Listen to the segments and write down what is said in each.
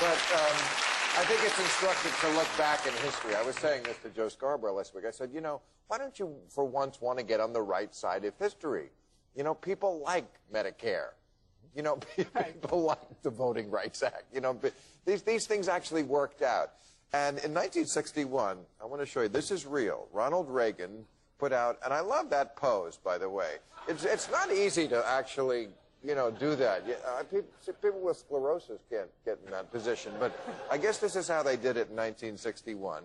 But I think it's instructive to look back in history. I was saying this to Joe Scarborough last week. I said, you know, why don't you for once want to get on the right side of history? You know, people like Medicare. You know, people like the Voting Rights Act. You know, these things actually worked out. And in 1961, I want to show you, this is real. Ronald Reagan put out, and I love that pose, by the way. It's not easy to actually, you know, do that. People with sclerosis can't get in that position, but I guess this is how they did it in 1961.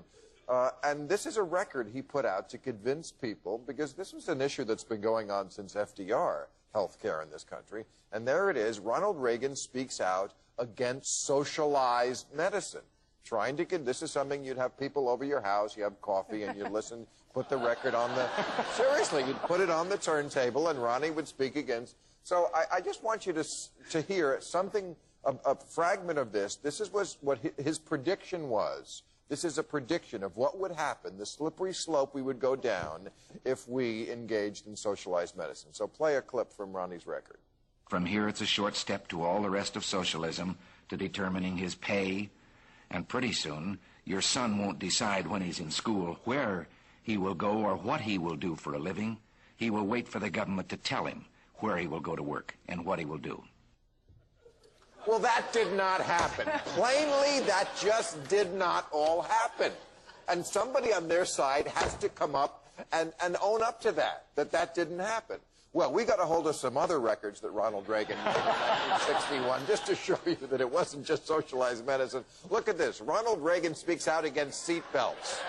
And this is a record he put out to convince people, because this was an issue that's been going on since FDR, healthcare in this country. And there it is. Ronald Reagan speaks out against socialized medicine. Trying to get, this is something you'd have people over your house, you have coffee, and you'd listen, put the record on the, seriously, you'd put it on the turntable, and Ronnie would speak against. So I just want you to hear something, a fragment of this. This is what his prediction was. This is a prediction of what would happen, the slippery slope we would go down if we engaged in socialized medicine. So play a clip from Ronnie's record. From here, it's a short step to all the rest of socialism, to determining his pay. And pretty soon, your son won't decide when he's in school where he will go or what he will do for a living. He will wait for the government to tell him where he will go to work and what he will do. Well, that did not happen. Plainly, that just did not all happen. And somebody on their side has to come up and own up to that didn't happen. Well, we got a hold of some other records that Ronald Reagan made in 1961, just to show you that it wasn't just socialized medicine. Look at this. Ronald Reagan speaks out against seat belts.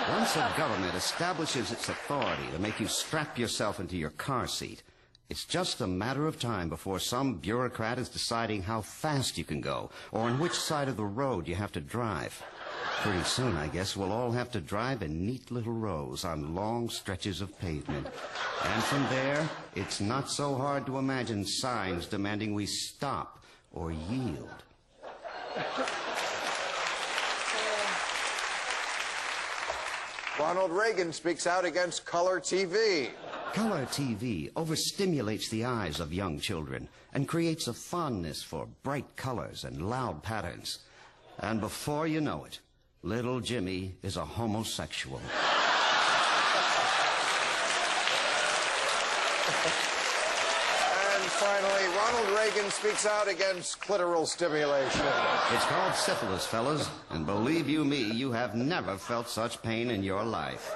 Once a government establishes its authority to make you strap yourself into your car seat, it's just a matter of time before some bureaucrat is deciding how fast you can go or on which side of the road you have to drive. Pretty soon, I guess, we'll all have to drive in neat little rows on long stretches of pavement. And from there, it's not so hard to imagine signs demanding we stop or yield. Ronald Reagan speaks out against color TV. Color TV overstimulates the eyes of young children and creates a fondness for bright colors and loud patterns. And before you know it, little Jimmy is a homosexual. And finally, Ronald Reagan speaks out against clitoral stimulation. It's called syphilis, fellas, and believe you me, you have never felt such pain in your life.